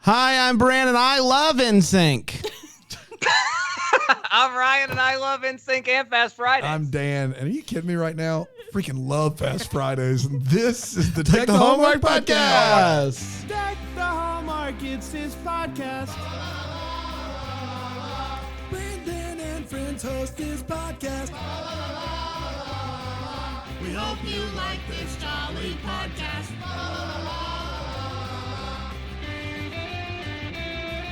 Hi, I'm Brandon. I love NSYNC. I'm Ryan, and I love NSYNC and Fast Fridays. I'm Dan, and are you kidding me right now? Freaking love Fast Fridays. And this is the Take the Hallmark Podcast. Deck the Hallmark, it's his podcast. Brandon and friends host this podcast. We hope you like this jolly podcast.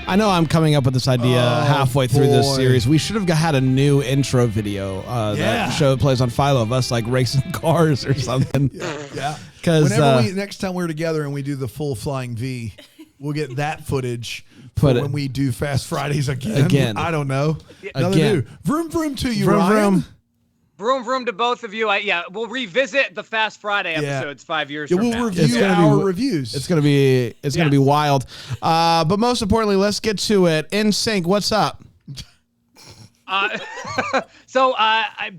I know I'm coming up with this idea halfway through this series. We should have had a new intro video that show plays on Philo of us like racing cars or something. Yeah. Because next time we're together and we do the full flying V, we'll get that footage when we do Fast Fridays again. I don't know. Another new. Vroom, vroom to you, vroom, Ryan. vroom. Vroom, vroom to both of you. We'll revisit the Fast Friday episodes 5 years from we'll now. review our reviews. It's gonna be wild. But most importantly, let's get to it. NSYNC, what's up? So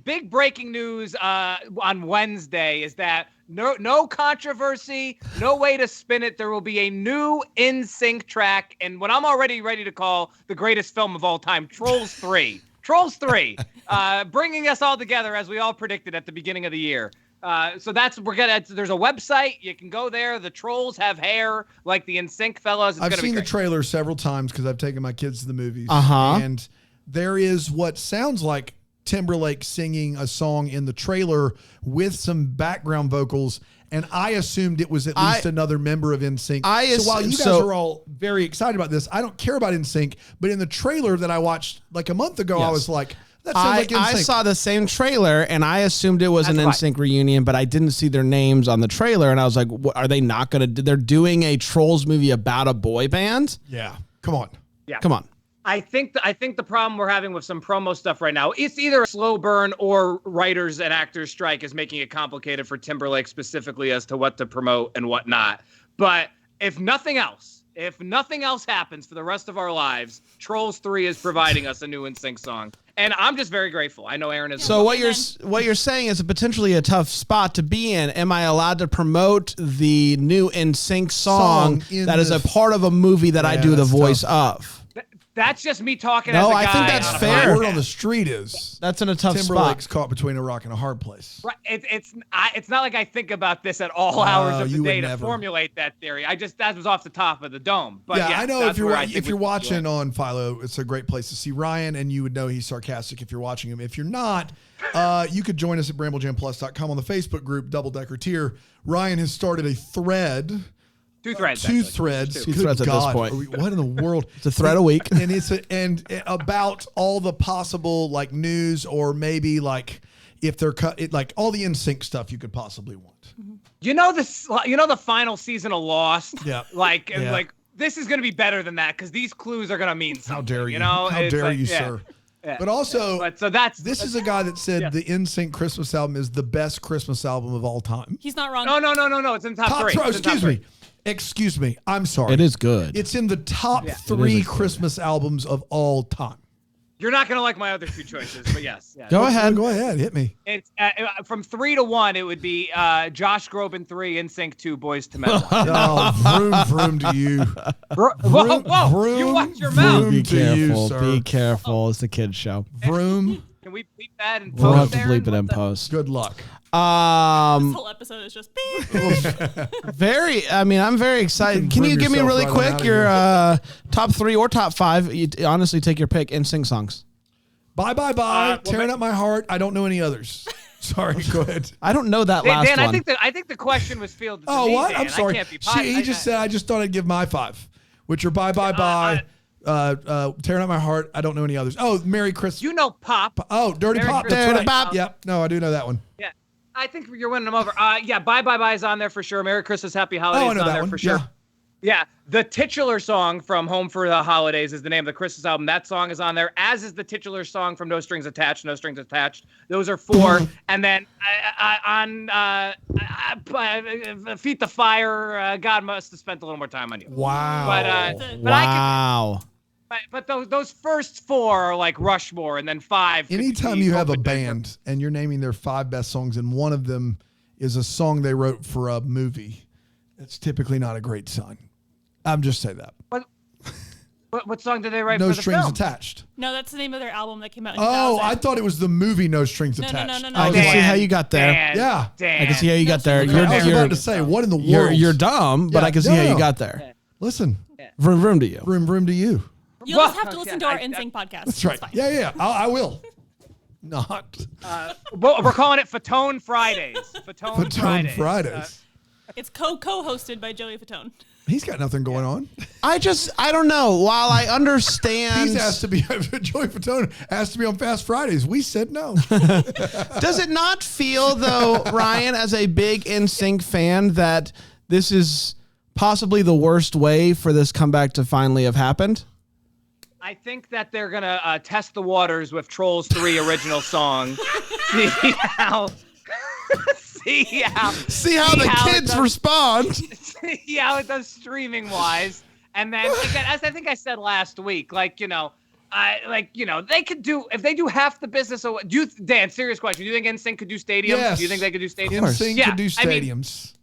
big breaking news on Wednesday is that no controversy, no way to spin it. There will be a new NSYNC track, and what I'm already ready to call the greatest film of all time, Trolls 3. Trolls 3, bringing us all together as we all predicted at the beginning of the year. So there's a website. You can go there. The Trolls have hair like the NSYNC fellas. I've seen the trailer several times because I've taken my kids to the movies. Uh-huh. And there is what sounds like Timberlake singing a song in the trailer with some background vocals. And I assumed it was at least another member of NSYNC. So while you guys are all very excited about this, I don't care about NSYNC. But in the trailer that I watched like a month ago, I was like, that sounds like NSYNC. I saw the same trailer, and I assumed it was an NSYNC reunion, but I didn't see their names on the trailer. And I was like, are they not going to? They're doing a Trolls movie about a boy band? Yeah. Come on. Yeah. Come on. I think the problem we're having with some promo stuff right now, it's either a slow burn or writers and actors strike is making it complicated for Timberlake specifically as to what to promote and what not. But if nothing else happens for the rest of our lives, Trolls 3 is providing us a new NSYNC song. And I'm just very grateful. I know Aaron is. So what you're saying is potentially a tough spot to be in. Am I allowed to promote the new NSYNC song that is a part of a movie that I do the voice of? That's just me talking as a guy. No, I think that's fair. The word on the street is that's in a tough Timberlake's spot. caught between a rock and a hard place. Right. It's not like I think about this at all hours of the day to formulate that theory. That was off the top of the dome. But yeah, I know if you're watching on Philo, it's a great place to see Ryan, and you would know he's sarcastic if you're watching him. If you're not, you could join us at BrambleJamPlus.com on the Facebook group Double Decker Tier. Ryan has started a thread. Two threads Two threads at this point. What in the world? It's a thread a week. And and about all the possible like news or maybe like if they're like all the NSYNC stuff you could possibly want. You know the final season of Lost? Yeah. Like this is going to be better than that because these clues are going to mean something. How dare you? You know? How dare you, sir? Yeah. But also, this is a guy that said the NSYNC Christmas album is the best Christmas album of all time. He's not wrong. No. It's in top three. Excuse me. I'm sorry. It is good. It's in the top 3 Christmas albums of all time. You're not going to like my other 2 choices, but yes. Yeah. Go ahead. Hit me. It's from 3 to 1. It would be Josh Groban 3, NSYNC 2, Boys to Men 1. Oh, vroom to you. Whoa! You watch your mouth. Be careful. Sir. Be careful. It's the kids' show. Vroom. Can we bleep that and We'll have post? to bleep it in post. Good luck. This whole episode is just beep. I'm very excited. Can you give me really quick your top 3 or top 5? You honestly take your pick and sing songs. Bye. Tearing Up My Heart. I don't know any others. Sorry, go ahead. I don't know that last Dan, one. I think the question was fielded to Oh, me, what? Dan. I'm sorry. I can't be He just said I just thought I'd give my 5, which are Bye. Tearing Up My Heart. I don't know any others. Oh, Merry Christmas. You know Pop. Oh, Dirty Merry Pop. Christmas. That's right. Pop. Yep. No, I do know that one. Yeah. I think you're winning them over. Bye is on there for sure. Merry Christmas, Happy Holidays I know is on that there one. for sure. Yeah. The titular song from Home for the Holidays is the name of the Christmas album. That song is on there, as is the titular song from No Strings Attached. Those are 4. And then on Feet the Fire, God must have spent a little more time on you. Wow. But But those first 4 are like Rushmore, and then 5. Anytime you have a band and you're naming their 5 best songs, and one of them is a song they wrote for a movie, it's typically not a great sign. I'm just saying that. What song did they write No for the Strings film? Attached. No, that's the name of their album that came out in Oh, 2000. I thought it was the movie No Strings No. Attached. I can see how you got there. Yeah. I can see how you got there. You're- I was about to say, what in the world? You're dumb, but Yeah, I can see how you got there. Listen, Vroom vroom to you. vroom vroom to you. You'll just have to listen to our NSYNC podcast. That's right. It's fine. Yeah. I will. Not. Well, we're calling it Fatone Fridays. Fatone Fridays. It's co-hosted by Joey Fatone. He's got nothing going on. I don't know. While I understand. He's asked to be, Joey Fatone asked to be on Fast Fridays. We said no. Does it not feel, though, Ryan, as a big NSYNC fan, that this is possibly the worst way for this comeback to finally have happened? I think that they're going to test the waters with Trolls 3 original song. See how the kids respond. See how it does streaming wise. And then, again, as I think I said last week, they could do, if they do half the business of Dan, serious question. Do you think NSYNC could do stadiums? Yes. Do you think they could do stadiums? NSYNC could do stadiums.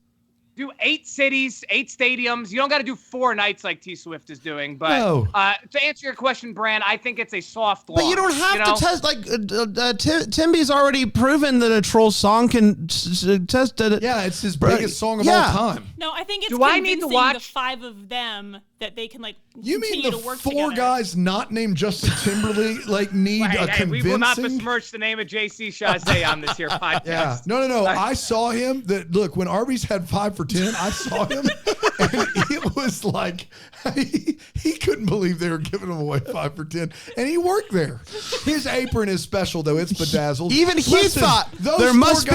Do 8 cities, 8 stadiums. You don't got to do 4 nights like T Swift is doing. But No. To answer your question, Bran, I think it's a soft launch. But you don't have to test. Timby's already proven that a troll song can test it. Yeah, it's his biggest song of all time. No, I think it's Do I need to watch the 5 of them that they can You mean continue the to work 4 together. guys not named Justin Timberlake need a convincing? We will not besmirch the name of JC Chazé on this here podcast. Yeah, no. I saw him. Look, when Arby's had 5 for 10, I saw him, and it was like he couldn't believe they were giving him away 5 for 10, and he worked there. His apron is special though; it's bedazzled. Even he thought there must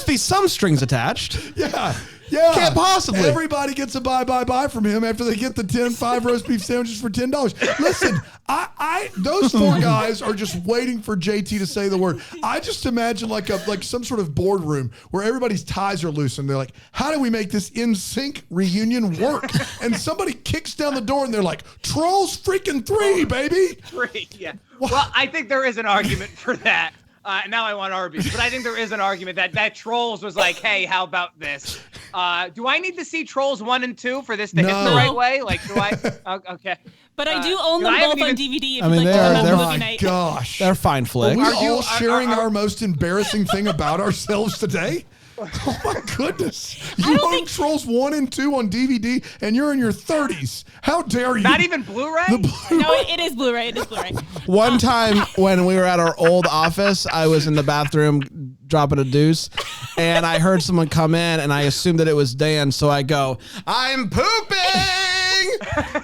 be some strings attached. Yeah. Can't possibly. Everybody gets a buy from him after they get the 5 roast beef sandwiches for $10. Listen, those 4 guys are just waiting for JT to say the word. I just imagine like some sort of boardroom where everybody's ties are loose and they're like, how do we make this NSYNC reunion work? And somebody kicks down the door and they're like, Trolls freaking 3, baby. 3, yeah. Well, I think there is an argument for that. Now I want Arby's, but I think there is an argument that Trolls was like, hey, how about this? Do I need to see Trolls 1 and 2 for this to hit the right way? Like, do I? Okay. But I do own them both on DVD. If you'd like to they're come my movie night. Gosh. They're fine flicks. Are we all sharing our most embarrassing thing about ourselves today? Oh my goodness. You own Trolls 1 and 2 on DVD and you're in your 30s. How dare you? Not even Blu-ray? No, it is Blu-ray. It is Blu-ray. One time when we were at our old office, I was in the bathroom dropping a deuce, and I heard someone come in, and I assumed that it was Dan, so I go, I'm pooping!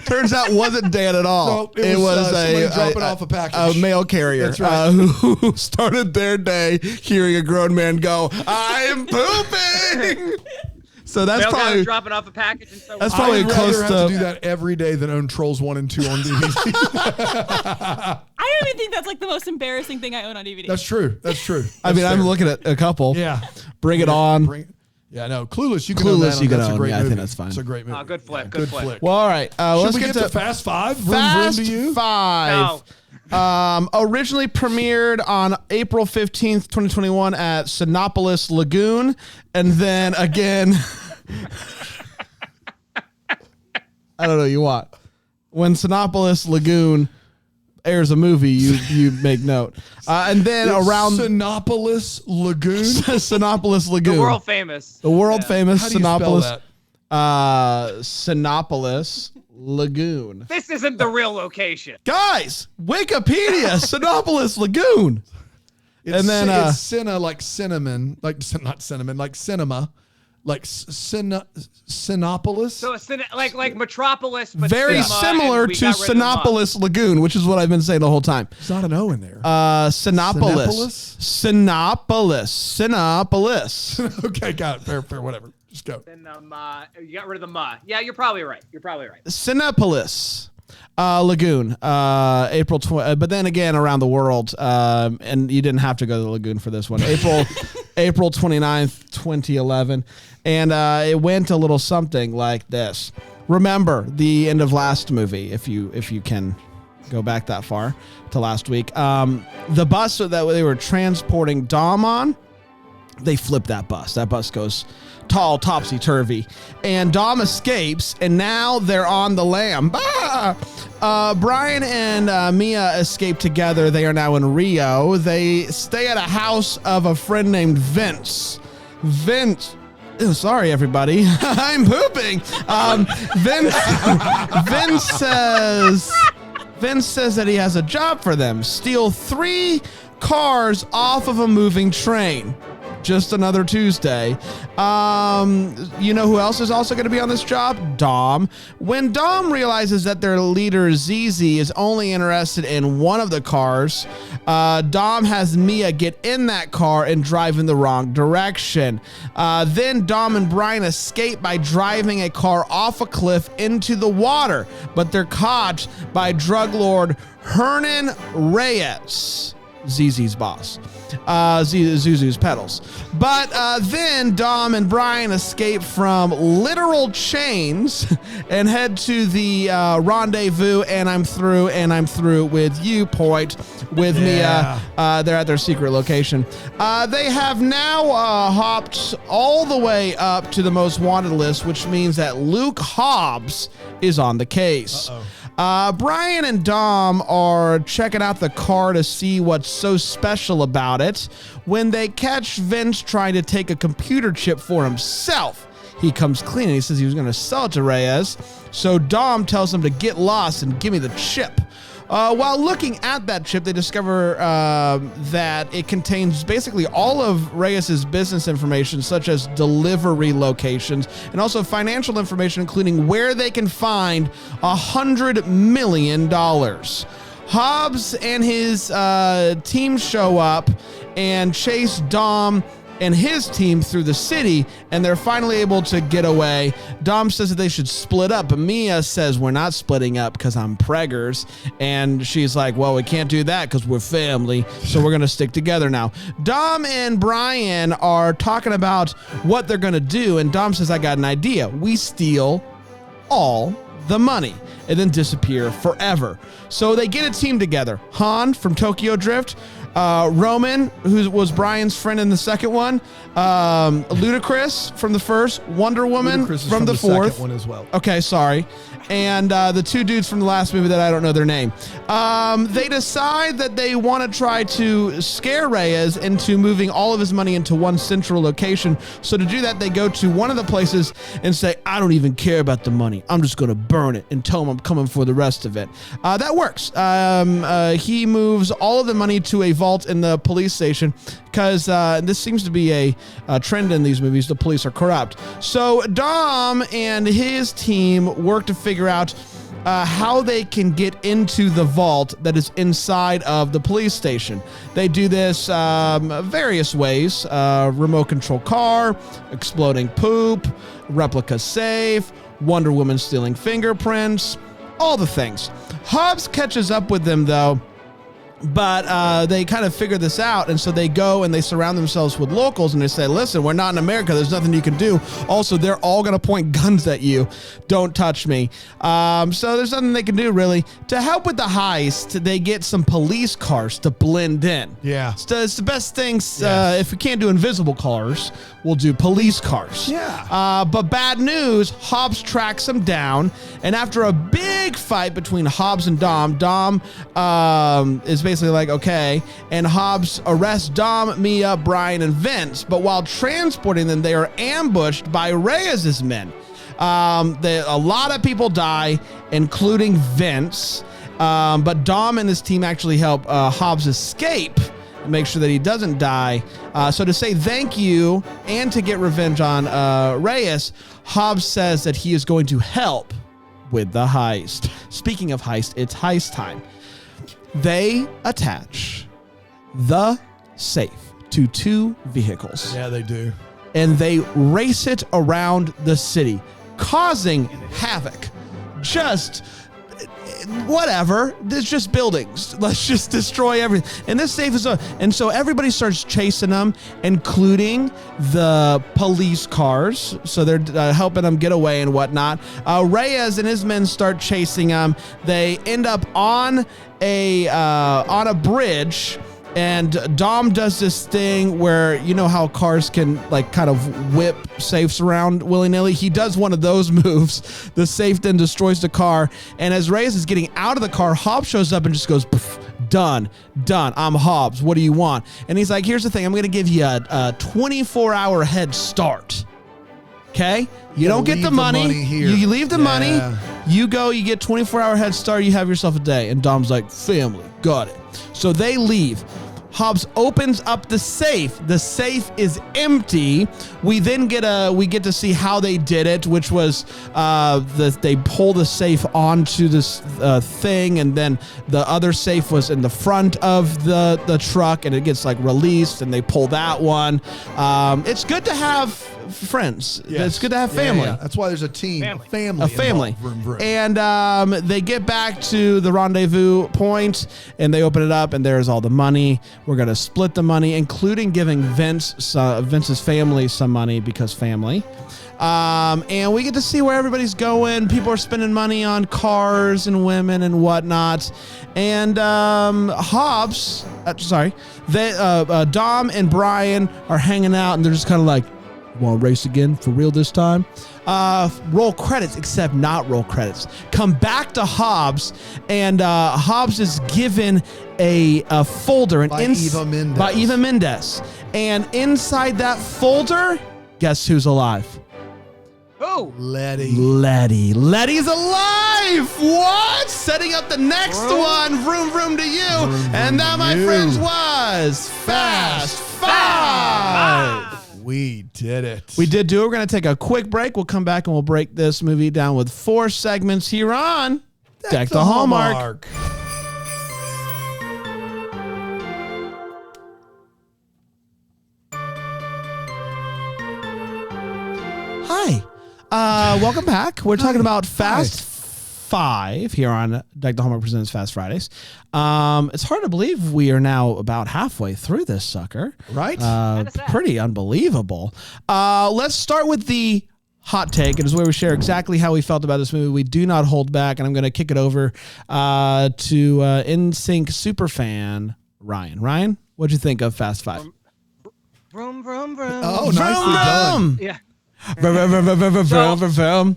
Turns out it wasn't Dan at all. No, it was dropping off a package. A mail carrier. That's right. Who started their day hearing a grown man go, I'm pooping! So that's probably dropping off a package. And so that's probably I'd close rather have to do that every day than own Trolls 1 and 2 on DVD. I don't even think that's like the most embarrassing thing I own on DVD. That's true. I mean, I'm looking at a couple. Yeah. Bring it on. Clueless. You can Clueless, own that. you can That's own. a great Yeah, I movie. think that's fine. It's a great movie. Good flick. Good flick. Well, all right. Let's we get to Fast 5? Fast Vroom, vroom to you? 5. No. Originally premiered on April 15th, 2021 at Sinopolis Lagoon. And then again, I don't know, you want. When Sinopolis Lagoon airs a movie, you make note. And then around Sinopolis Lagoon? Sinopolis Lagoon. The world famous. The world famous How do you spell Sinopolis. that? Sinopolis Lagoon. This isn't the real location. Guys, Wikipedia, Sinopolis Lagoon. And then it's cinna like cinnamon, like not cinnamon, like cinema, like Sinopolis. So it's like Metropolis, but very cinema, similar and we to got rid of the ma. Sinopolis Lagoon, which is what I've been saying the whole time. There's not an O in there. Sinopolis. Sinopolis. Okay, got it. Fair, whatever. Just go. You got rid of the ma. Yeah, you're probably right. Sinopolis Lagoon, April 20, but then again around the world, and you didn't have to go to the lagoon for this one. April 29th, 2011, and it went a little something like this. Remember the end of last movie, if you can go back that far to last week. The bus that they were transporting Dom on, they flip that bus. That bus goes topsy-turvy, and Dom escapes, and now they're on the lam. Brian and Mia escape together. They are now in Rio. They stay at a house of a friend named Vince. Oh, sorry, everybody. I'm pooping. Vince says that he has a job for them. Steal 3 cars off of a moving train. Just another Tuesday. You know who else is also going to be on this job? Dom. When Dom realizes that their leader, Zizi, is only interested in one of the cars, Dom has Mia get in that car and drive in the wrong direction. Then Dom and Brian escape by driving a car off a cliff into the water, but they're caught by drug lord Hernan Reyes, Zizi's boss. Zuzu's pedals. But then Dom and Brian escape from literal chains and head to the rendezvous, and I'm through with you point with Mia. They're at their secret location. They have now hopped all the way up to the most wanted list, which means that Luke Hobbs is on the case. Brian and Dom are checking out the car to see what's so special about it when they catch Vince trying to take a computer chip for himself. He comes clean and he says he was going to sell it to Reyes. So Dom tells him to get lost and give me the chip. While looking at that chip, they discover that it contains basically all of Reyes's business information, such as delivery locations and also financial information, including where they can find $100 million. Hobbs and his team show up and chase Dom and his team through the city, and they're finally able to get away. Dom says that they should split up, but Mia says we're not splitting up because I'm preggers, and she's like, well, we can't do that because we're family, so we're going to stick together now. Dom and Brian are talking about what they're going to do, and Dom says, I got an idea. We steal all the money and then disappear forever. So they get a team together. Han from Tokyo Drift, Roman, who was Brian's friend in the second one, Ludacris from the first, Wonder Woman from the fourth. Second one as well. Okay, sorry. And the 2 dudes from the last movie that I don't know their name. They decide that they want to try to scare Reyes into moving all of his money into one central location. So to do that, they go to one of the places and say, I don't even care about the money. I'm just going to burn it and tell him I'm coming for the rest of it. That works. He moves all of the money to a vault in the police station because this seems to be a trend in these movies. The police are corrupt. So Dom and his team work to figure out how they can get into the vault that is inside of the police station. They do this various ways: remote control car, exploding poop, replica safe, Wonder Woman stealing fingerprints, all the things. Hobbs catches up with them though, but they kind of figure this out, and so they go and they surround themselves with locals, and they say, listen, we're not in America. There's nothing you can do. Also, they're all going to point guns at you. Don't touch me. So there's nothing they can do, really. To help with the heist, they get some police cars to blend in. Yeah. It's the best things. If we can't do invisible cars, we'll do police cars. Yeah. But bad news, Hobbs tracks them down, and after a big fight between Hobbs and Dom is basically like, okay, and Hobbs arrests Dom, Mia, Brian, and Vince, but while transporting them, they are ambushed by Reyes' men. A lot of people die, including Vince, but Dom and his team actually help Hobbs escape, make sure that he doesn't die. So to say thank you and to get revenge on Reyes, Hobbs says that he is going to help with the heist. Speaking of heist, it's heist time. They attach the safe to 2 vehicles. Yeah, they do. And they race it around the city, causing havoc. Just whatever. There's just buildings. Let's just destroy everything. And this safe is and so everybody starts chasing them, including the police cars. So they're helping them get away and whatnot. Reyes and his men start chasing them. They end up on a bridge. And Dom does this thing where, you know how cars can like kind of whip safes around willy-nilly? He does one of those moves. The safe then destroys the car. And as Reyes is getting out of the car, Hobbs shows up and just goes, done. I'm Hobbs. What do you want? And he's like, here's the thing. I'm going to give you a 24-hour head start. Okay? You don't get the money. Here. You leave the money. You go, you get 24-hour head start. You have yourself a day. And Dom's like, family. Got it. So they leave. Hobbs opens up the safe. The safe is empty. We then get to see how they did it, which was they pull the safe onto this thing, and then the other safe was in the front of the truck, and it gets like released, and they pull that one. It's good to have friends. Yes. It's good to have family. Yeah. That's why there's a team, a family. Vroom, vroom. And they get back to the rendezvous point, and they open it up, and there's all the money. We're going to split the money, including giving Vince's family some money because family. And we get to see where everybody's going. People are spending money on cars and women and whatnot. And Dom and Brian are hanging out, and they're just kind of like, want to race again for real this time? Roll credits, except not roll credits. Come back to Hobbs, and Hobbs is given a folder by Eva Mendes. And inside that folder, guess who's alive? Who? Letty's alive! What? Setting up the next one. Vroom, vroom to you. And that, my friends, was Fast Five. We did it. We did do it. We're going to take a quick break. We'll come back and we'll break this movie down with 4 segments here on Deck the Hallmark. Hi. Welcome back. We're talking about Fast Five here on Deck the Hallmark Presents Fast Fridays. It's hard to believe we are now about halfway through this sucker. Right? Pretty unbelievable. Let's start with the hot take. It is where we share exactly how we felt about this movie. We do not hold back, and I'm going to kick it over to NSYNC superfan Ryan. Ryan, what'd you think of Fast Five? Vroom, vroom, vroom. Oh, nicely done. Yeah. Vroom, vroom, vroom, vroom, vroom, vroom, vroom,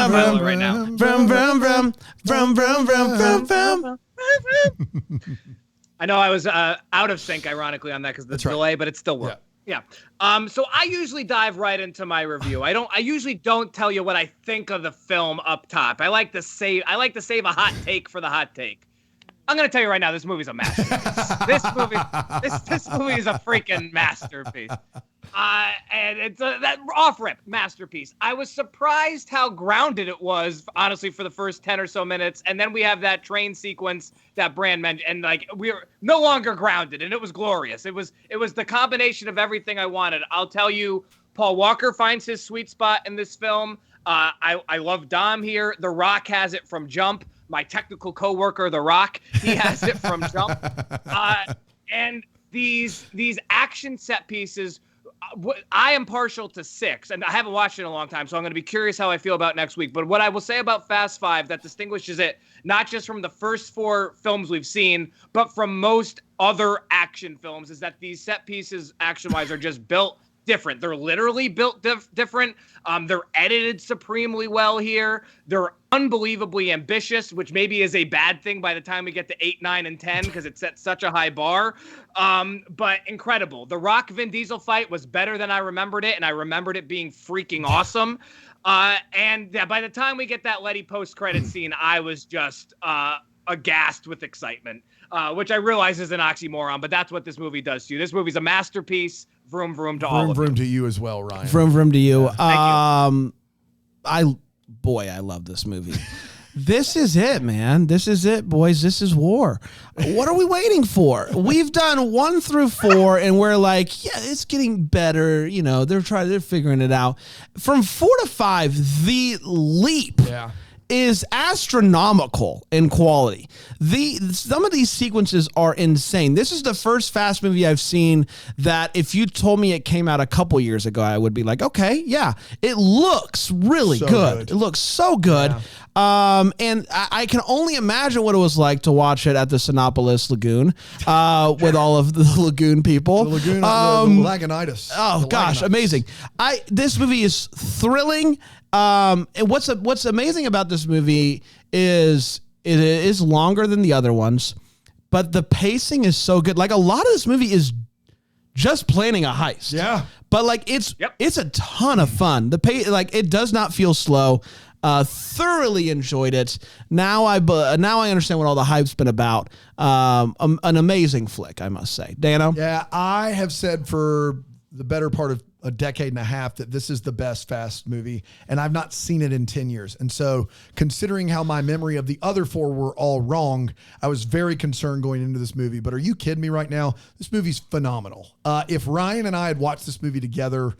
vroom, right now. vroom, vroom, vroom, vroom, vroom, vroom, vroom. I know I was out of sync, ironically, on that because of the delay, but it still worked. Yeah. So I usually dive right into my review. I usually don't tell you what I think of the film up top. I like to save a hot take for the hot take. I'm going to tell you right now, this movie's a masterpiece. this movie is a freaking masterpiece. And it's that off-rip masterpiece. I was surprised how grounded it was, honestly, for the first 10 or so minutes. And then we have that train sequence that Brand mentioned, and like we were no longer grounded, and it was glorious. It was the combination of everything I wanted. I'll tell you, Paul Walker finds his sweet spot in this film. I love Dom here. The Rock has it from jump. My technical coworker, The Rock, he has it from jump. And these action set pieces, I am partial to 6, and I haven't watched it in a long time, so I'm going to be curious how I feel about next week. But what I will say about Fast Five that distinguishes it, not just from the first 4 films we've seen, but from most other action films, is that these set pieces, action-wise, are just built different. They're literally built different. They're edited supremely well here. They're unbelievably ambitious, which maybe is a bad thing by the time we get to 8, 9, and 10 because it sets such a high bar. But incredible. The Rock Vin Diesel fight was better than I remembered it, and I remembered it being freaking awesome. And yeah, by the time we get that Letty post-credit scene, I was just aghast with excitement, which I realize is an oxymoron, but that's what this movie does to you. This movie's a masterpiece. Vroom, vroom to all of you. Vroom, vroom to you as well, Ryan. Vroom, vroom to you. Yeah. Thank you. I love this movie. This is it, man. This is it, boys. This is war. What are we waiting for? We've done 1 through 4, and we're like, yeah, it's getting better. You know, they're figuring it out. From 4 to 5, the leap is astronomical in quality. Some of these sequences are insane. This is the first Fast movie I've seen that if you told me it came out a couple years ago, I would be like, okay, yeah, it looks really good. It looks so good. Yeah. And I can only imagine what it was like to watch it at the Sinopolis Lagoon with all of the Lagoon people. The Lagoon, the Lagunitas. Oh gosh, amazing! This movie is thrilling. And what's amazing about this movie is it is longer than the other ones, but the pacing is so good. Like a lot of this movie is just planning a heist. Yeah. But like it's a ton of fun. It does not feel slow. Thoroughly enjoyed it. Now I understand what all the hype's been about. An amazing flick, I must say. Dano? Yeah, I have said for the better part of a decade and a half that this is the best Fast movie, and I've not seen it in 10 years. And so considering how my memory of the other four were all wrong, I was very concerned going into this movie. But are you kidding me right now? This movie's phenomenal. If Ryan and I had watched this movie together,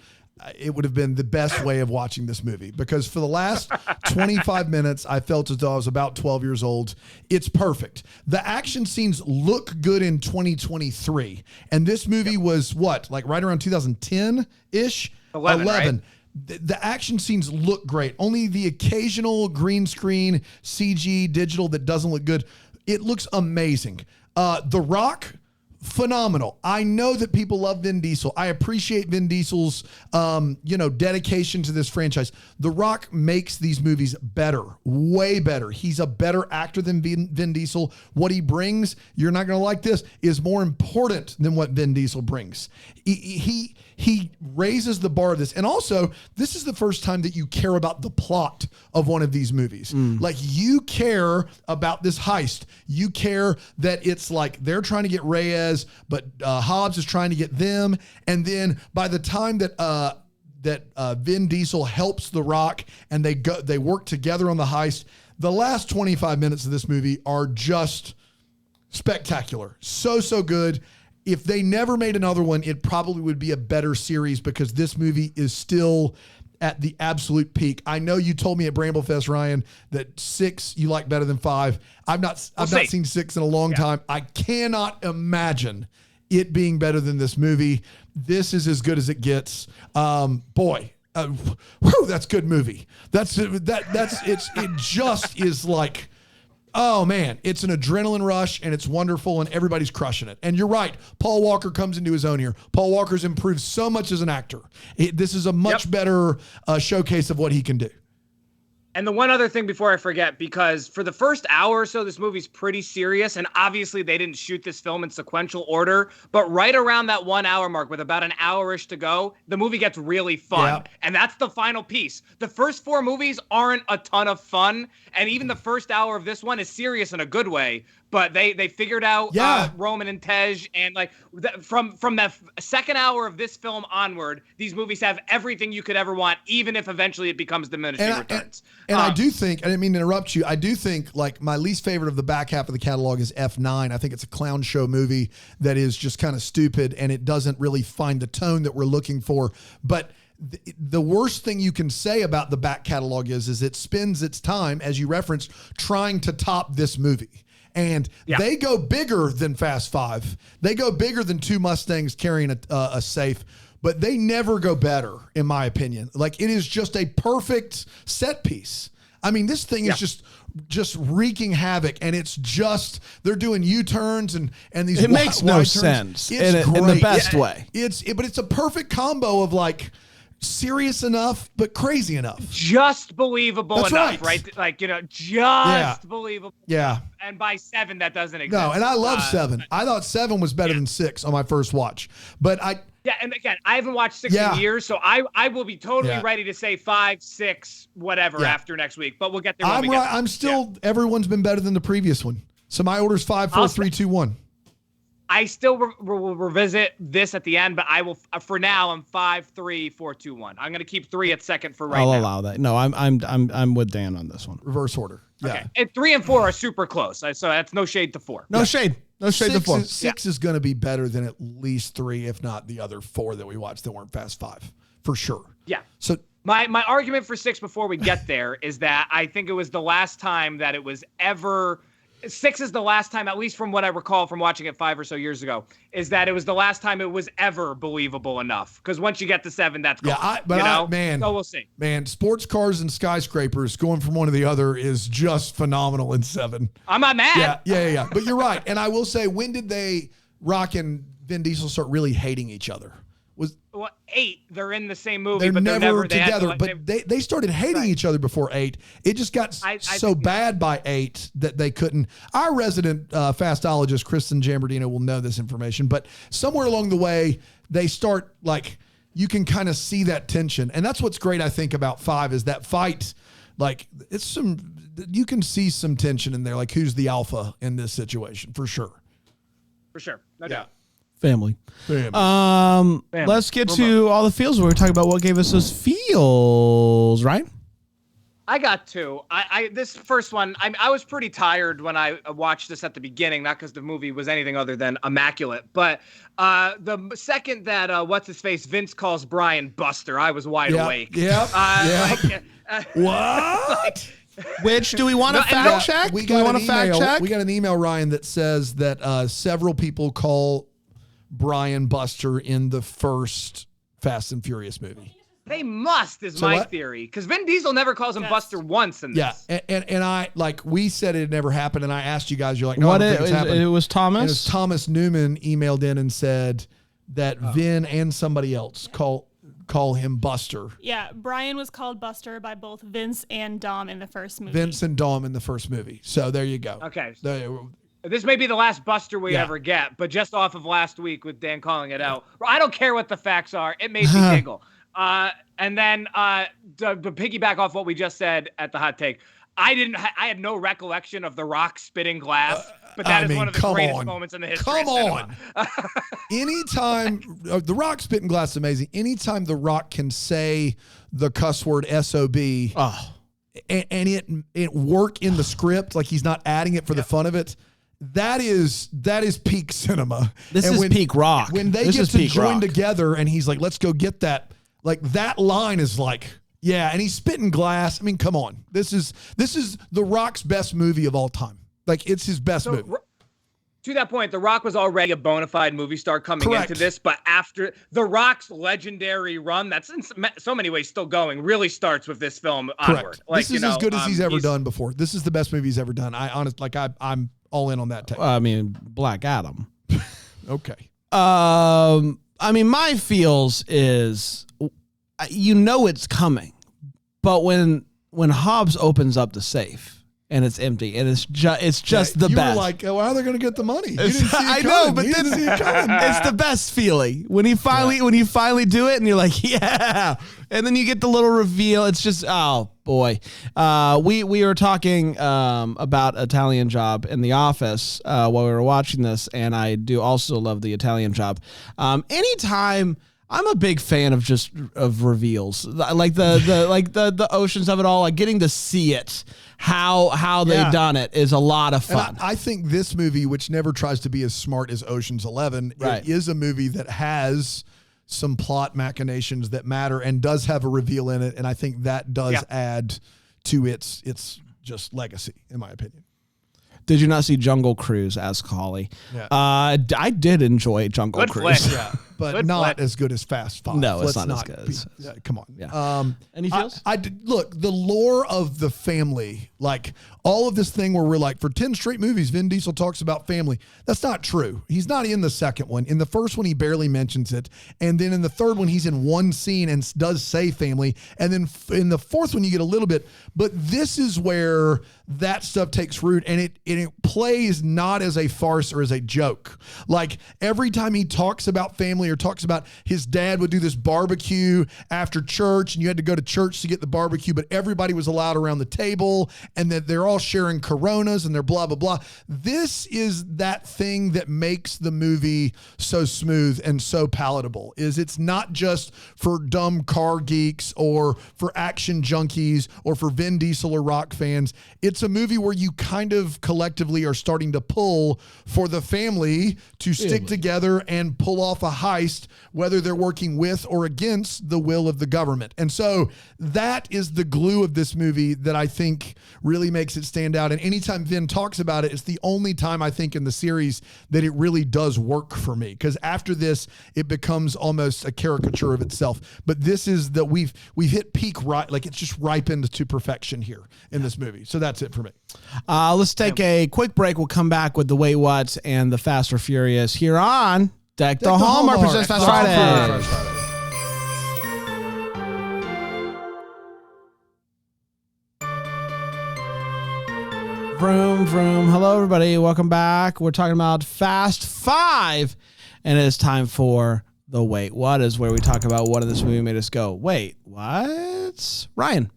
it would have been the best way of watching this movie, because for the last 25 minutes, I felt as though I was about 12 years old. It's perfect. The action scenes look good in 2023. And this movie was what, like right around 2010-ish? 11. Right? The action scenes look great. Only the occasional green screen, CG, digital that doesn't look good. It looks amazing. The Rock, phenomenal. I know that people love Vin Diesel. I appreciate Vin Diesel's, dedication to this franchise. The Rock makes these movies better, way better. He's a better actor than Vin Diesel. What he brings, you're not going to like this, is more important than what Vin Diesel brings. He raises the bar of this. And also, this is the first time that you care about the plot of one of these movies. Like, you care about this heist. You care that it's like they're trying to get Reyes, but Hobbs is trying to get them. And then by the time that Vin Diesel helps The Rock and they work together on the heist, the last 25 minutes of this movie are just spectacular. So good. If they never made another one, it probably would be a better series, because this movie is still at the absolute peak. I know you told me at Bramblefest, Ryan, that 6 you like better than 5. I've not seen 6 in a long time. I cannot imagine it being better than this movie. This is as good as it gets. That's good movie. It just is like, oh man, it's an adrenaline rush and it's wonderful and everybody's crushing it. And you're right, Paul Walker comes into his own here. Paul Walker's improved so much as an actor. This is a much better showcase of what he can do. And the one other thing before I forget, because for the first hour or so, this movie's pretty serious. And obviously they didn't shoot this film in sequential order, but right around that 1 hour mark with about an hour-ish to go, the movie gets really fun. Yep. And that's the final piece. The first 4 movies aren't a ton of fun. And even the first hour of this one is serious in a good way. But they figured out Roman and Tej, and like from the second hour of this film onward, these movies have everything you could ever want, even if eventually it becomes diminishing returns. And I do think, I didn't mean to interrupt you, I do think like my least favorite of the back half of the catalog is F9. I think it's a clown show movie that is just kind of stupid, and it doesn't really find the tone that we're looking for. But the worst thing you can say about the back catalog is it spends its time, as you referenced, trying to top this movie. And they go bigger than Fast 5. They go bigger than 2 Mustangs carrying a safe, but they never go better, in my opinion. Like, it is just a perfect set piece. I mean, this thing is just wreaking havoc, and it's just, they're doing U-turns and these it makes no sense in the best way. But it's a perfect combo of like serious enough, but crazy enough. Just believable That's enough, right? Like, just believable. Yeah. And by 7, that doesn't exist. No, and I love 7. I thought 7 was better than 6 on my first watch. But and again, I haven't watched 6 in years, so I will be totally ready to say 5, 6, whatever after next week. But we'll get there when we get there. I'm still, everyone's been better than the previous one. So my order's 5, 4, 3, 2, 1. I still will revisit this at the end, but I will. For now, I'm 5, 3, 4, 2, 1. I'm going to keep 3 at second for right now. I'll allow that. No, I'm with Dan on this one. Reverse order. Yeah. Okay. And 3 and 4 are super close, so that's no shade to 4. No shade to 4. 6 is going to be better than at least 3, if not the other 4 that we watched that weren't Fast 5, for sure. Yeah. So My argument for 6 before we get there is that I think it was the last time that it was ever. 6 is the last time, at least from what I recall from watching it 5 or so years ago, is that it was the last time it was ever believable enough. Because once you get to 7, that's gone. Man, so we'll see. Man, sports cars and skyscrapers going from one to the other is just phenomenal in 7. I'm not mad. Yeah. But you're right. And I will say, when did Rock and Vin Diesel start really hating each other? 8, they're in the same movie, they're but they're never together. They started hating each other before 8. It just got so bad by 8 that they couldn't. Our resident fastologist, Kristen Jambardino, will know this information, but somewhere along the way, they start, like, you can kind of see that tension. And that's what's great, I think, about 5 is that fight. Like, you can see some tension in there, like who's the alpha in this situation, for sure. For sure. No doubt. Family. Let's get to all the feels. We're talking about what gave us those feels, right? I got 2. This first one, I was pretty tired when I watched this at the beginning, not because the movie was anything other than immaculate, but the second that what's his face Vince calls Brian Buster, I was wide awake. What? Which do we want to fact check? We got an email, Ryan, that says that several people call Brian Buster in the first Fast and Furious movie. They must, is my theory, because Vin Diesel never calls him Buster once in this. Yeah, and I, like, we said it never happened, and I asked you guys, you're like, no, I don't think it's happened. It was Thomas? And it was Thomas Newman emailed in and said that Vin and somebody else call him Buster. Yeah, Brian was called Buster by both Vince and Dom in the first movie. Vince and Dom in the first movie. So there you go. Okay. This may be the last Buster we ever get, but just off of last week with Dan calling it out, I don't care what the facts are. It made me giggle. And then to piggyback off what we just said at the hot take, I had no recollection of The Rock spitting glass, but that is one of the greatest moments in the history of cinema. Anytime The Rock spitting glass is amazing. Anytime The Rock can say the cuss word SOB, and it work in the script, like he's not adding it for the fun of it. That is peak cinema. This is peak Rock. When they get to join together and he's like, let's go get that. Like, that line is like, yeah, and he's spitting glass. I mean, come on. This is The Rock's best movie of all time. Like, it's his best movie. To that point, The Rock was already a bona fide movie star coming into this, but after The Rock's legendary run, that's in so many ways still going, really starts with this film onward. Like, this is as good as he's ever done before. This is the best movie he's ever done. I'm all in on that take. I mean, Black Adam. Okay. I mean, my feels is, it's coming, but when Hobbs opens up the safe and it's empty and it's just the best. You were like, how are they going to get the money? You didn't see it I know, but then it's the best feeling when you finally do it and you're like, yeah, and then you get the little reveal. It's just, oh boy. We were talking about Italian Job in the office while we were watching this, and I do also love the Italian Job. Anytime. I'm a big fan of reveals, like the oceans of it all, like getting to see it, how they've done it is a lot of fun. I think this movie, which never tries to be as smart as Ocean's 11, is a movie that has some plot machinations that matter and does have a reveal in it, and I think that does add to its just legacy, in my opinion. Did you not see Jungle Cruise? Asked Holly. Yeah. I did enjoy Jungle Cruise. Yeah, but not as good as Fast Five. No, it's not as good. Come on. Yeah. Any feels? Look, the lore of the family, like all of this thing where we're like, for 10 straight movies, Vin Diesel talks about family. That's not true. He's not in the second one. In the first one, he barely mentions it. And then in the third one, he's in one scene and does say family. And then in the fourth one, you get a little bit. But this is where that stuff takes root, and it plays not as a farce or as a joke. Like, every time he talks about family or talks about his dad would do this barbecue after church, and you had to go to church to get the barbecue, but everybody was allowed around the table, and that they're all sharing Coronas, and they're blah, blah, blah. This is that thing that makes the movie so smooth and so palatable, is it's not just for dumb car geeks or for action junkies or for Vin Diesel or Rock fans. It's a movie where you kind of collectively are starting to pull for the family to stick together and pull off a heist Christ, whether they're working with or against the will of the government. And so that is the glue of this movie that I think really makes it stand out. And anytime Vin talks about it, it's the only time I think in the series that it really does work for me. Because after this, it becomes almost a caricature of itself. But this is that we've hit peak, right? Like it's just ripened to perfection here in this movie. So that's it for me. Let's take a quick break. We'll come back with the Wait What and the Fast or Furious here on Deck the Hallmark presents Fast Friday. Vroom, vroom. Hello, everybody. Welcome back. We're talking about Fast 5, and it is time for the Wait What, is where we talk about what in this movie made us go, wait, what? Ryan.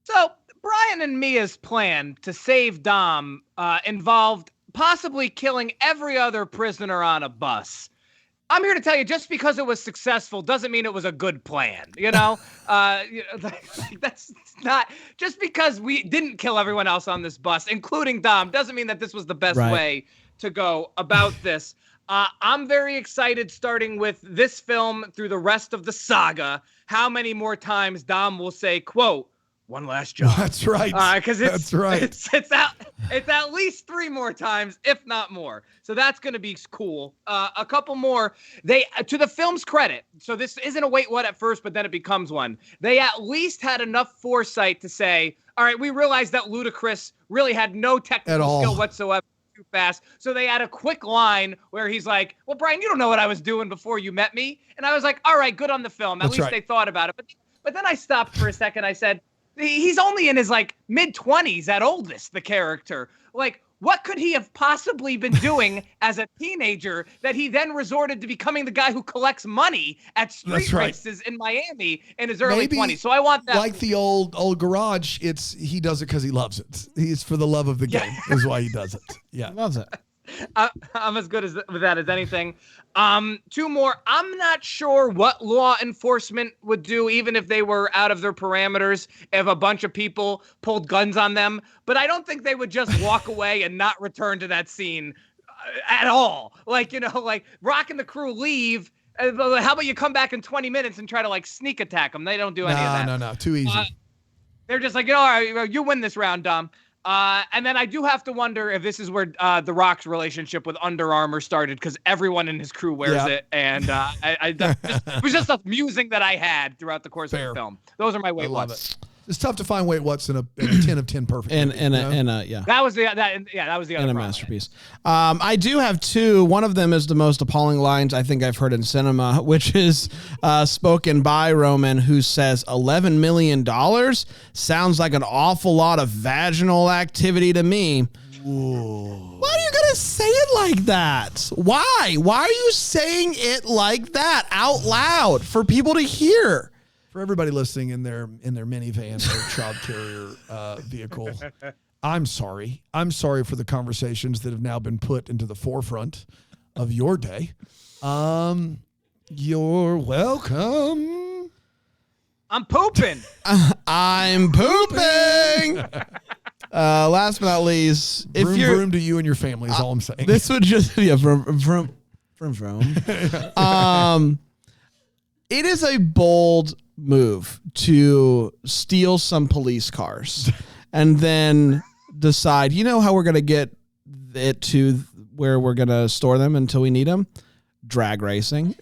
So, Brian and Mia's plan to save Dom involved possibly killing every other prisoner on a bus. I'm here to tell you, just because it was successful doesn't mean it was a good plan. That's not, just because we didn't kill everyone else on this bus, including Dom, doesn't mean that this was the best way to go about this. I'm very excited, starting with this film through the rest of the saga, how many more times Dom will say, quote, "One last job." That's right. Because it's at least 3 more times, if not more. So that's going to be cool. A couple more. They, to the film's credit, so this isn't a Wait What at first, but then it becomes one. They at least had enough foresight to say, all right, we realized that Ludacris really had no technical skill whatsoever. Too fast. So they had a quick line where he's like, well, Brian, you don't know what I was doing before you met me. And I was like, all right, good on the film. At least they thought about it. But then I stopped for a second. I said, he's only in his like mid-20s at oldest, the character. Like, what could he have possibly been doing as a teenager that he then resorted to becoming the guy who collects money at street races in Miami in his early 20s? So I want that. Like the old garage, he does it because he loves it. It's for the love of the game is why he does it. Yeah. He loves it. I'm as good with that as anything. 2 more. I'm not sure what law enforcement would do, even if they were out of their parameters, if a bunch of people pulled guns on them. But I don't think they would just walk away and not return to that scene at all. Like, like Rock and the crew leave. How about you come back in 20 minutes and try to like sneak attack them? They don't do any of that. No. Too easy. They're just like, all right, you win this round, Dom. And then I do have to wonder if this is where The Rock's relationship with Under Armour started, because everyone in his crew wears it. And it was just a musing that I had throughout the course of the film. Those are my Wait What's. It's tough to find Wait What's in a 10 of 10 perfect. That was the other and a masterpiece. I do have 2. One of them is the most appalling lines I think I've heard in cinema, which is spoken by Roman, who says $11 million sounds like an awful lot of vaginal activity to me. Whoa. Why are you gonna say it like that? Why are you saying it like that out loud for people to hear? For everybody listening in their minivan or child carrier vehicle, I'm sorry. I'm sorry for the conversations that have now been put into the forefront of your day. You're welcome. I'm pooping. I'm pooping. Last but not least, if vroom, you're vroom to you and your family is all I'm saying. This would just be vroom. It is a bold move to steal some police cars and then decide, how we're going to get it to where we're going to store them until we need them? Drag racing.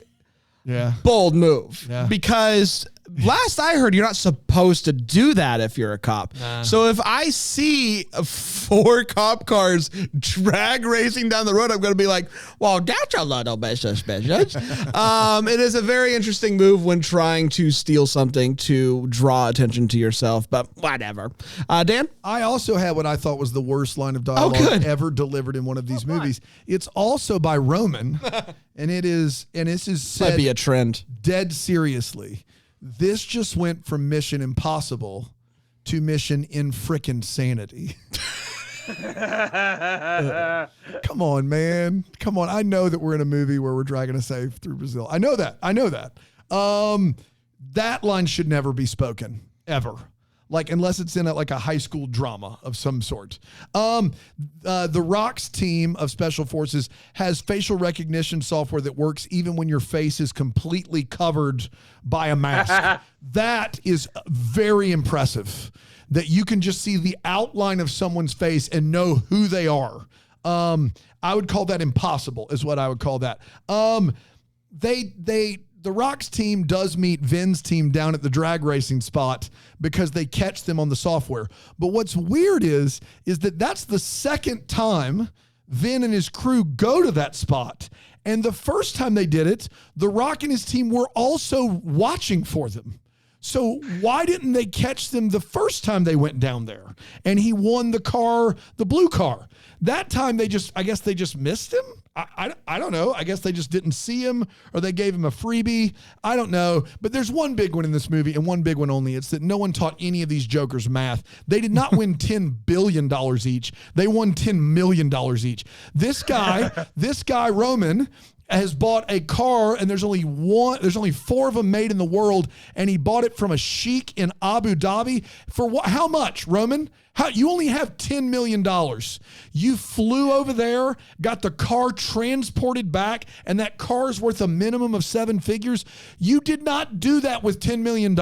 Yeah. Bold move. Yeah. Because last I heard, you're not supposed to do that if you're a cop. Nah. So if I see 4 cop cars drag racing down the road, I'm going to be like, well, that's a little bit suspicious. It is a very interesting move when trying to steal something to draw attention to yourself, but whatever. Dan? I also had what I thought was the worst line of dialogue ever delivered in one of these movies. It's also by Roman, and this is said might be a trend. Dead seriously. This just went from Mission Impossible to Mission in frickin' Sanity. Come on, man. Come on. I know that we're in a movie where we're dragging a safe through Brazil. I know that. That line should never be spoken, ever. like unless it's in like a high school drama of some sort. The Rock's team of special forces has facial recognition software that works even when your face is completely covered by a mask. That is very impressive, that you can just see the outline of someone's face and know who they are. I would call that impossible, is what I would call that. The Rock's team does meet Vin's team down at the drag racing spot because they catch them on the software. But what's weird is that that's the second time Vin and his crew go to that spot. And the first time they did it, The Rock and his team were also watching for them. So why didn't they catch them the first time they went down there? And he won the blue car. That time I guess they just missed him. I don't know. I guess they just didn't see him, or they gave him a freebie. I don't know. But there's one big one in this movie, and one big one only. It's that no one taught any of these jokers math. They did not win $10 billion each. They won $10 million each. This guy, Roman, has bought a car, and there's only 4 of them made in the world, and he bought it from a sheik in Abu Dhabi for how much, Roman? You only have $10 million. You flew over there, got the car transported back, and that car's worth a minimum of 7 figures. You did not do that with $10 million.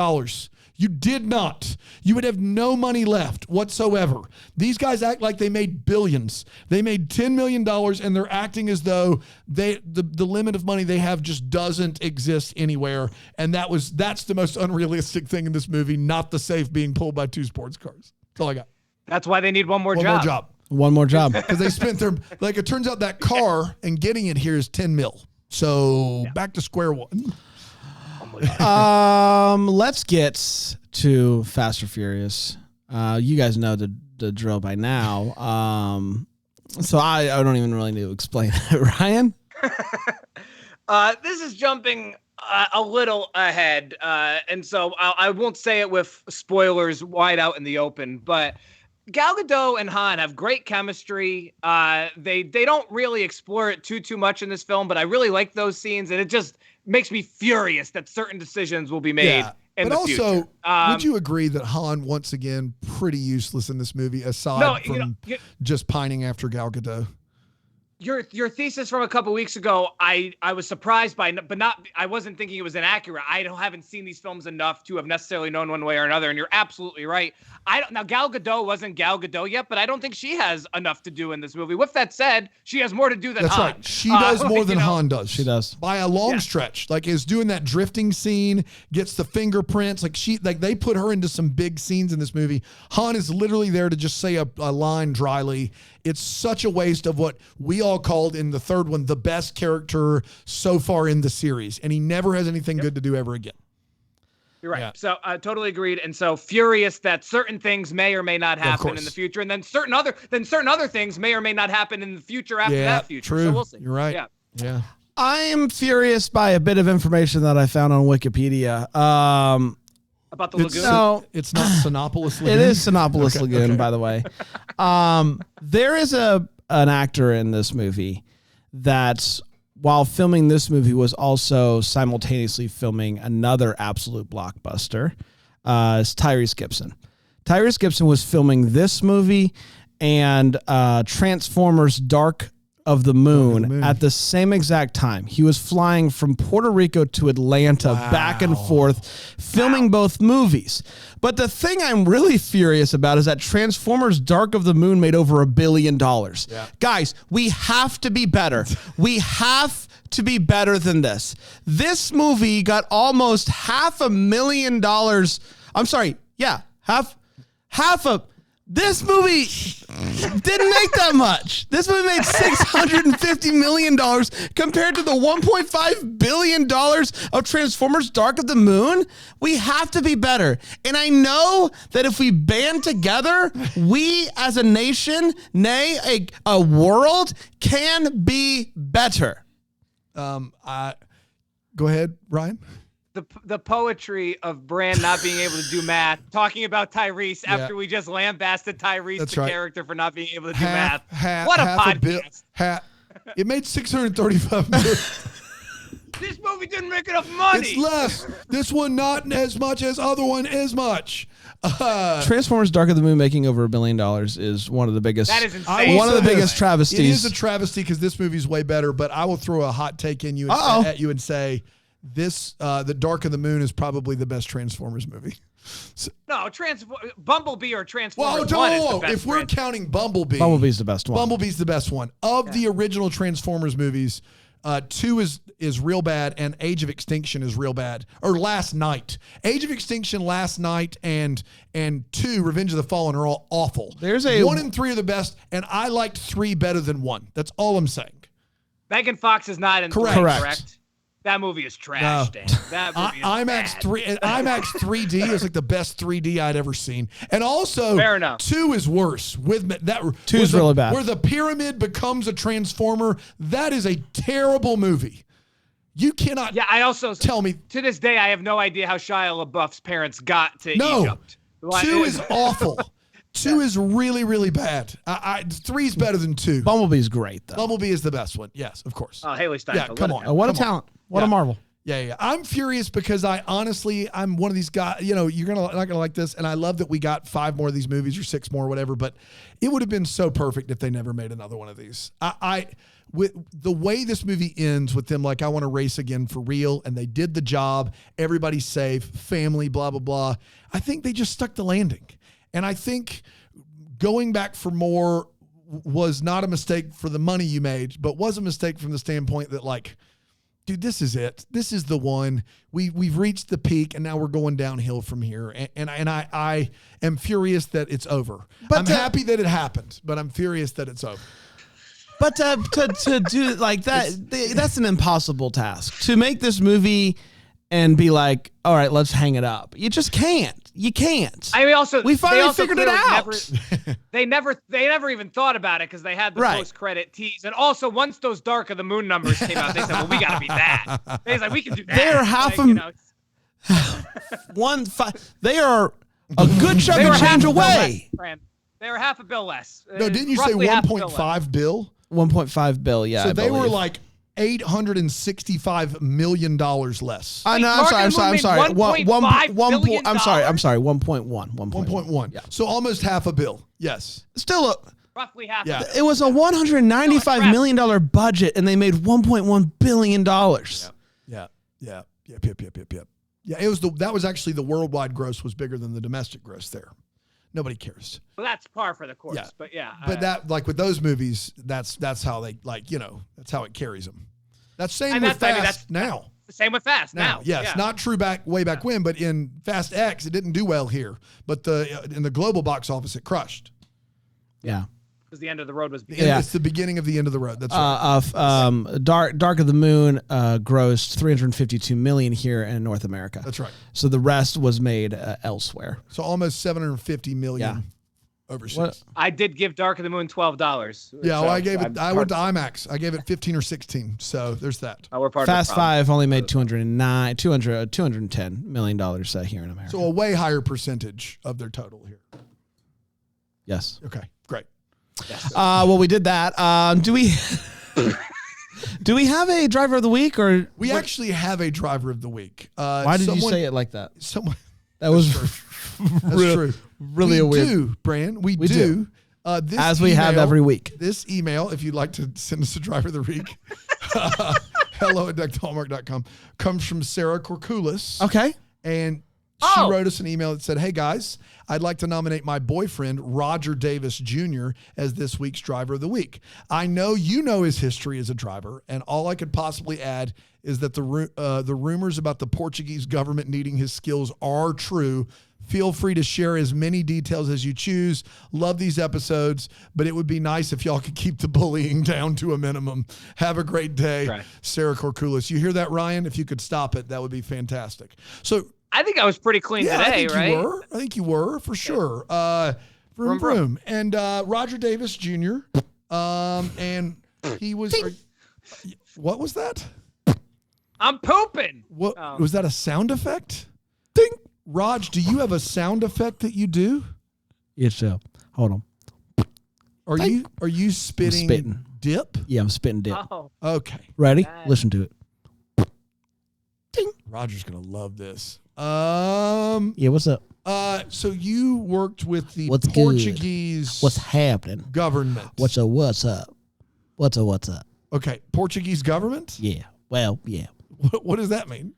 You did not. You would have no money left whatsoever. These guys act like they made billions. They made $10 million, and they're acting as though the limit of money they have just doesn't exist anywhere. And that's the most unrealistic thing in this movie, not the safe being pulled by 2 sports cars. That's all I got. That's why they need one more job. One more job. Because they spent it turns out that car and getting it here is 10 mil. So back to square one. Let's get to Fast or Furious. You guys know the drill by now. So I don't even really need to explain it. Ryan? This is jumping a little ahead, and so I won't say it with spoilers wide out in the open, but Gal Gadot and Han have great chemistry. They don't really explore it too much in this film, but I really like those scenes, and it just makes me furious that certain decisions will be made in the future. But also, would you agree that Han, once again, pretty useless in this movie, aside from just pining after Gal Gadot? Your thesis from a couple weeks ago, I was surprised by, but not. I wasn't thinking it was inaccurate. Haven't seen these films enough to have necessarily known one way or another. And you're absolutely right. Now Gal Gadot wasn't Gal Gadot yet, but I don't think she has enough to do in this movie. With that said, she has more to do than Han. That's right. She does more than Han does. She does by a long stretch. Like is doing that drifting scene, gets the fingerprints. Like they put her into some big scenes in this movie. Han is literally there to just say a line dryly. It's such a waste of what we all called in the third one the best character so far in the series, and he never has anything good to do ever again. You're right. Yeah. So I totally agreed, and so furious that certain things may or may not happen in the future, and then certain other things may or may not happen in the future after that future. True. So we'll see. You're right. Yeah. I am furious by a bit of information that I found on Wikipedia. About the lagoon? No, it's not Sinopolis Lagoon. It is Sinopolis Lagoon, by the way. There is an actor in this movie that, while filming this movie, was also simultaneously filming another absolute blockbuster. It's Tyrese Gibson. Tyrese Gibson was filming this movie and Transformers Dark of the Moon at the same exact time. He was flying from Puerto Rico to Atlanta back and forth, filming both movies. But the thing I'm really furious about is that Transformers Dark of the Moon made over $1 billion. Yeah. Guys, we have to be better. We have to be better than this. This movie got almost $500,000. I'm sorry. Yeah. This movie didn't make that much. This movie made $650 million compared to the $1.5 billion of Transformers Dark of the Moon. We have to be better. And I know that if we band together, we as a nation, nay, a world, can be better. Go ahead, Ryan. The poetry of Bran not being able to do math, talking about Tyrese after we just lambasted Tyrese, character, for not being able to do math. What a podcast. It made $635 million. This movie didn't make enough money. It's less. This one not as much as other one as much. Transformers: Dark of the Moon making over $1 billion is one of the biggest. That is insane. One of the biggest travesties. It is a travesty because this movie's way better. But I will throw a hot take at you and say this: The Dark of the Moon is probably the best Transformers movie. So, no, Bumblebee or Transformers 1 is the best. If we're counting Bumblebee's the best one. Bumblebee's the best one of the original Transformers movies. 2 is real bad, and Age of Extinction is real bad. Or Last Night, Age of Extinction, Last Night, and 2, Revenge of the Fallen are all awful. 1 and 3 are the best, and I liked 3 better than 1. That's all I'm saying. Megan Fox is not in 3, correct? That movie is trash, Dan. That movie is IMAX 3D is like the best 3D I'd ever seen. And also, fair enough. 2 is worse. With that, 2 is really bad. Where the pyramid becomes a transformer. That is a terrible movie. You cannot. Yeah, I also tell me to this day I have no idea how Shia LaBeouf's parents got to Egypt. 2 is awful. 2 is really, really bad. 3 is better than 2. Bumblebee's great, though. Bumblebee is the best one. Yes, of course. Oh, Haley Steinfeld. Yeah, come on. What a talent. What a marvel. Yeah. I'm furious because I'm one of these guys, you're not going to like this. And I love that we got 5 more of these movies or 6 more or whatever, but it would have been so perfect if they never made another one of these. With the way this movie ends with them, like, I want to race again for real. And they did the job. Everybody's safe, family, blah, blah, blah. I think they just stuck the landing. And I think going back for more was not a mistake for the money you made, but was a mistake from the standpoint that, like, dude, this is it. This is the one. We've reached the peak, and now we're going downhill from here. And I am furious that it's over. But I'm happy that it happened, but I'm furious that it's over. But to do like that, that's an impossible task. To make this movie and be like, all right, let's hang it up. You just can't. You can't. I mean, we finally figured it out. They never even thought about it because they had the post-credit tease. And also, once those Dark of the Moon numbers came out, they said, well, we got to be that. They was like, we can do that. They are they are a good chunk of change away. They were $500 million less. No, didn't you say 1.5 bill? 1.5 bill, yeah. So they were like $865 million less. I know. I'm sorry. I'm sorry. 1.1. 1.1. Yeah. So almost $500 million. Yes. Still roughly half. Yeah. It was a $195 million budget, and they made $1.1 billion. Yeah. Yeah. It was that was actually the worldwide gross was bigger than the domestic gross there. Nobody cares. Well, that's par for the course. Yeah. But yeah. But that, like with those movies, that's how they, like, that's how it carries them. That's same with Fast now. Same with Fast now. Yes, yeah. Not true way back when, but in Fast X, it didn't do well here. But in the global box office, it crushed. Yeah. Because the end of the road was It's the beginning of the end of the road. That's right. Dark of the Moon grossed $352 million here in North America. That's right. So the rest was made elsewhere. So almost $750 million overseas. What? I did give Dark of the Moon $12. Yeah, well, I went to IMAX. I gave it 15 or 16. So there's that. We're part Fast of the 5 only made $210 million here in America. So a way higher percentage of their total here. Yes. Okay, great. Yes. Well, we did that. Do we have a driver of the week, or we actually have a driver of the week? Why did you say it like that? That was true. That's true. Really we weird. Do, Bran. We do. This as we have every week. This email, if you'd like to send us a driver of the week, hello@deckhallmark.com, comes from Sarah Corkulis. Okay. And she wrote us an email that said, hey, guys, I'd like to nominate my boyfriend, Roger Davis Jr., as this week's driver of the week. I know you know his history as a driver, and all I could possibly add is that the rumors about the Portuguese government needing his skills are true. Feel free to share as many details as you choose. Love these episodes, but it would be nice if y'all could keep the bullying down to a minimum. Have a great day, right. Sarah Corkulis. You hear that, Ryan? If you could stop it, that would be fantastic. So I think I was pretty clean today, right? I think you were, for sure. Vroom, vroom. And Roger Davis Jr., and he was... what was that? I'm pooping. What was that, a sound effect? Ding. Raj, do you have a sound effect that you do? It's hold on. Are you spitting dip? Yeah, I'm spitting dip. Okay. Ready? Listen to it. Ding. Roger's gonna love this. Yeah, what's up? So you worked with the What's Portuguese good? What's happening? government. What's up? What's up? Okay, Portuguese government? Yeah. Well, yeah. What does that mean?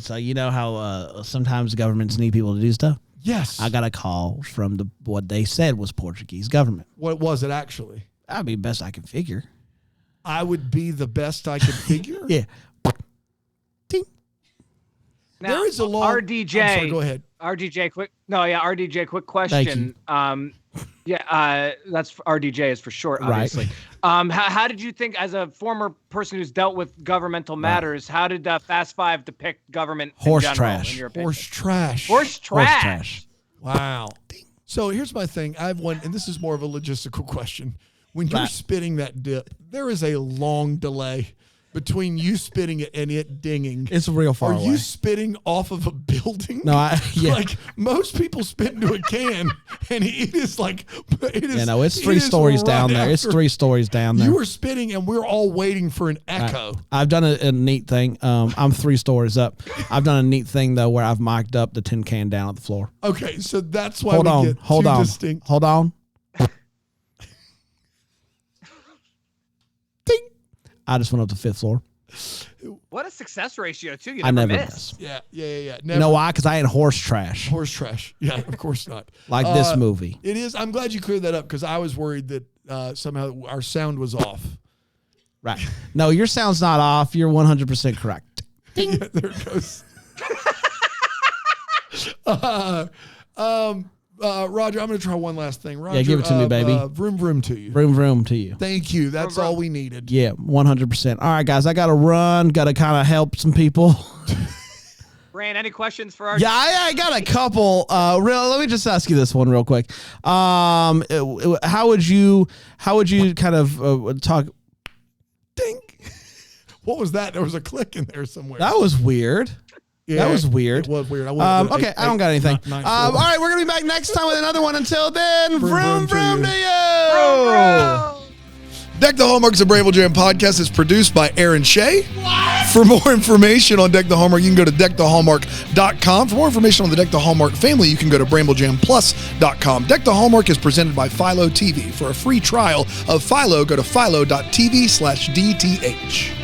So you know how sometimes governments need people to do stuff? Yes. I got a call from what they said was Portuguese government. What was it actually? I'd be best I can figure. I would be the best I could figure? Yeah. Now, there is a long... RDJ. I'm sorry, go ahead. RDJ, quick question. That's RDJ is for short, obviously. Right. How did you think, as a former person who's dealt with governmental matters, how did Fast Five depict government Horse in general, trash. in your opinion? Horse trash. Horse trash. Wow. So here's my thing. I have one, and this is more of a logistical question. When you're spitting that dip, there is a long delay between you spitting it and it dinging. It's real far away. Are you spitting off of a building? No, Like most people spit into a can, and it is like it is. Yeah, no, it's 3 stories down there. It's 3 stories down there. You were spitting, and we're all waiting for an echo. Right. I've done a neat thing. I'm 3 stories up. I've done a neat thing though, where I've mic'd up the tin can down at the floor. Okay, so that's why Hold we on. get Hold two on. distinct. Hold on. Ding. I just went up to the 5th floor. What a success ratio, too. You I never miss. miss. Yeah. Never. You know why? Because I ain't horse trash. Horse trash. Yeah, of course not. Like this movie. It is. I'm glad you cleared that up because I was worried that somehow our sound was off. Right. No, your sound's not off. You're 100% correct. Yeah, there it goes. Roger, I'm going to try one last thing. Roger, give it to me, baby. Vroom, vroom to you. Vroom, vroom to you. Thank you. That's all we needed. Yeah, 100%. All right, guys, I got to run. Got to kind of help some people. Rand, any questions for our... Yeah, I got a couple. Let me just ask you this one real quick. How would you kind of talk? Ding. What was that? There was a click in there somewhere. That was weird. Yeah, that was weird. It was weird. Okay, I don't got anything. All right, we're going to be back next time with another one. Until then, vroom, vroom to you. Deck the Hallmark is a Bramble Jam podcast. It's produced by Aaron Shea. For more information on Deck the Hallmark, you can go to deckthehallmark.com. For more information on the Deck the Hallmark family, you can go to bramblejamplus.com. Deck the Hallmark is presented by Philo TV. For a free trial of Philo, go to philo.tv/DTH.